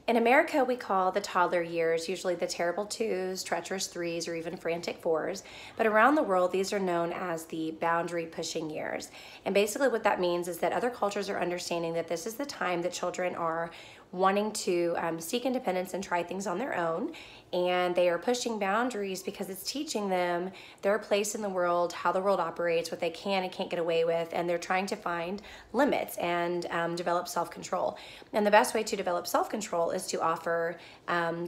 In America, we call the toddler years usually the terrible twos, treacherous threes, or even frantic fours. But around the world, these are known as the boundary pushing years. And basically what that means is that other cultures are understanding that this is the time that children are wanting to seek independence and try things on their own. And they are pushing boundaries because it's teaching them their place in the world, how the world operates, what they can and can't get away with, and they're trying to find limits and develop self-control. And the best way to develop self-control is to offer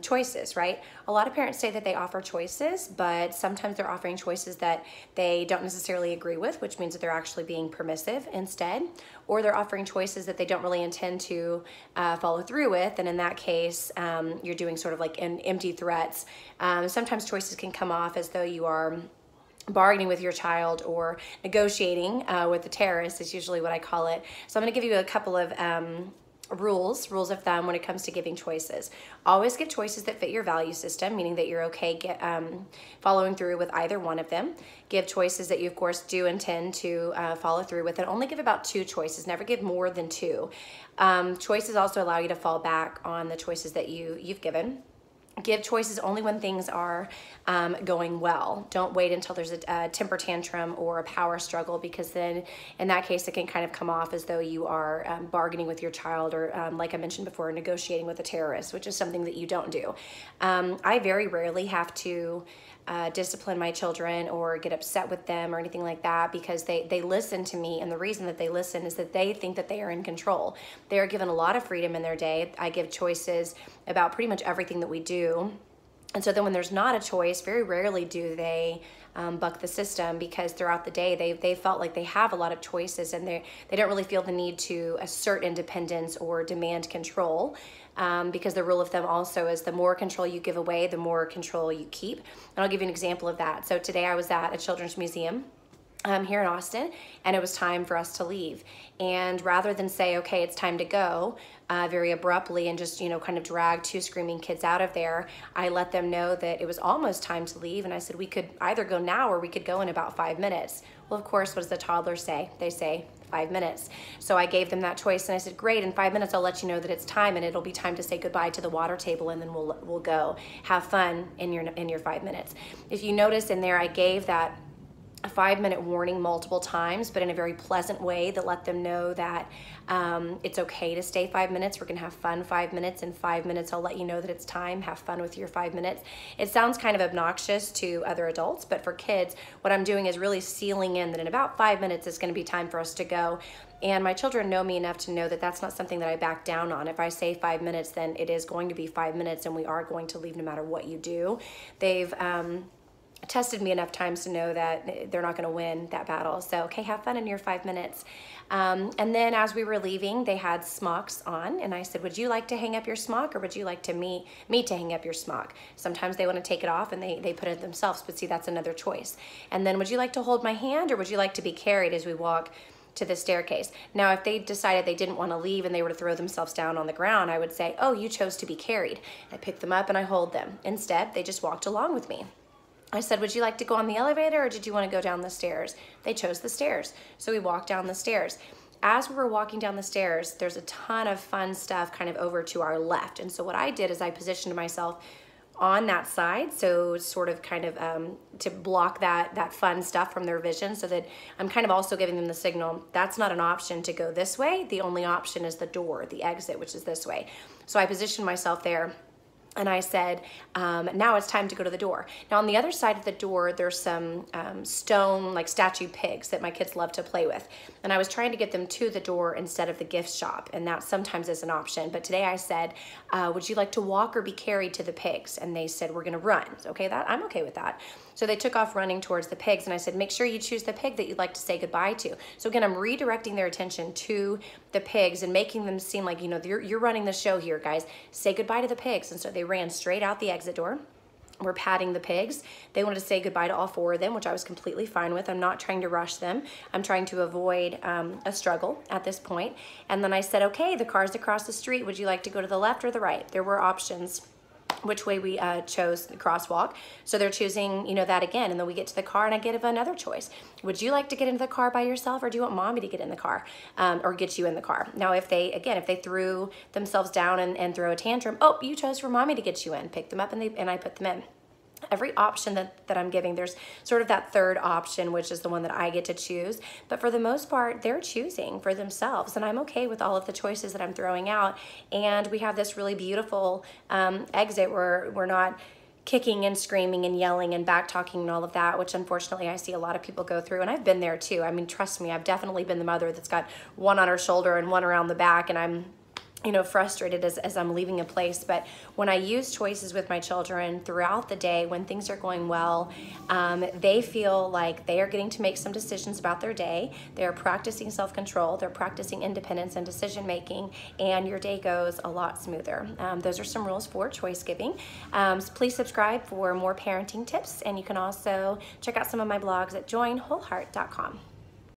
choices, right? A lot of parents say that they offer choices, but sometimes they're offering choices that they don't necessarily agree with, which means that they're actually being permissive instead, or they're offering choices that they don't really intend to follow through with, and in that case, you're doing sort of like an empty threats. Sometimes choices can come off as though you are bargaining with your child or negotiating with the terrorist is usually what I call it. So I'm going to give you a couple of rules of thumb when it comes to giving choices. Always give choices that fit your value system, meaning that you're okay following through with either one of them. Give choices that you, of course, do intend to follow through with, and only give about 2 choices. Never give more than 2. Choices also allow you to fall back on the choices that you've given. Give choices only when things are going well. Don't wait until there's a temper tantrum or a power struggle, because then in that case it can kind of come off as though you are bargaining with your child or like I mentioned before, negotiating with a terrorist, which is something that you don't do. I very rarely have to discipline my children or get upset with them or anything like that, because they listen to me, and the reason that they listen is that they think that they are in control. They are given a lot of freedom in their day. I give choices about pretty much everything that we do, and so then when there's not a choice, very rarely do they buck the system, because throughout the day they felt like they have a lot of choices, and they don't really feel the need to assert independence or demand control. Because the rule of thumb also is the more control you give away, the more control you keep. And I'll give you an example of that. So today I was at a children's museum here in Austin, and it was time for us to leave. And rather than say, okay, it's time to go, very abruptly and just, kind of drag 2 screaming kids out of there, I let them know that it was almost time to leave. And I said, we could either go now or we could go in about 5 minutes. Well, of course, what does the toddlers say? They say 5 minutes. So I gave them that choice, and I said, great, in 5 minutes I'll let you know that it's time, and it'll be time to say goodbye to the water table, and then we'll go. Have fun in your 5 minutes. If you notice in there, I gave that a 5-minute warning multiple times, but in a very pleasant way that let them know that it's okay to stay 5 minutes. We're gonna have fun 5 minutes. In 5 minutes, I'll let you know that it's time. Have fun with your 5 minutes. It sounds kind of obnoxious to other adults, but for kids, what I'm doing is really sealing in that in about 5 minutes, it's gonna be time for us to go. And my children know me enough to know that that's not something that I back down on. If I say 5 minutes, then it is going to be 5 minutes, and we are going to leave no matter what you do. They've tested me enough times to know that they're not going to win that battle. So, okay, have fun in your 5 minutes. And then as we were leaving, they had smocks on, and I said, would you like to hang up your smock, or would you like to me to hang up your smock? Sometimes they want to take it off and they put it themselves, but see, that's another choice. And then, would you like to hold my hand, or would you like to be carried as we walk to the staircase? Now, if they decided they didn't want to leave and they were to throw themselves down on the ground, I would say, oh, you chose to be carried. I pick them up and I hold them. Instead, they just walked along with me. I said, would you like to go on the elevator, or did you want to go down the stairs? They chose the stairs. So we walked down the stairs. As we were walking down the stairs, there's a ton of fun stuff kind of over to our left. And so what I did is I positioned myself on that side, so sort of kind of to block that fun stuff from their vision, so that I'm kind of also giving them the signal, that's not an option to go this way. The only option is the door, the exit, which is this way. So I positioned myself there. And I said, now it's time to go to the door. Now on the other side of the door, there's some stone, like statue pigs that my kids love to play with. And I was trying to get them to the door instead of the gift shop. And that sometimes is an option. But today I said, would you like to walk or be carried to the pigs? And they said, we're gonna run. Okay, I'm okay with that. So they took off running towards the pigs, and I said, make sure you choose the pig that you'd like to say goodbye to. So again, I'm redirecting their attention to the pigs and making them seem like, you're running the show here, guys. Say goodbye to the pigs. And so they ran straight out the exit door. We're patting the pigs. They wanted to say goodbye to all 4 of them, which I was completely fine with. I'm not trying to rush them. I'm trying to avoid a struggle at this point. And then I said, okay, the car's across the street. Would you like to go to the left or the right? There were options. which way we chose the crosswalk. So they're choosing, you know, that again. And then we get to the car and I give another choice. Would you like to get into the car by yourself, or do you want mommy to get in the car or get you in the car? Now, if they, again, if they threw themselves down and throw a tantrum, oh, you chose for mommy to get you in, pick them up and I put them in. Every option that I'm giving, there's sort of that third option, which is the one that I get to choose. But for the most part, they're choosing for themselves. And I'm okay with all of the choices that I'm throwing out. And we have this really beautiful exit where we're not kicking and screaming and yelling and back talking and all of that, which unfortunately I see a lot of people go through. And I've been there too. I mean, trust me, I've definitely been the mother that's got one on her shoulder and one around the back, and I'm, you know, frustrated as I'm leaving a place. But when I use choices with my children throughout the day, when things are going well, they feel like they are getting to make some decisions about their day. They're practicing self-control, they're practicing independence and decision making, and your day goes a lot smoother. Those are some rules for choice giving. So please subscribe for more parenting tips, and you can also check out some of my blogs at joinwholeheart.com.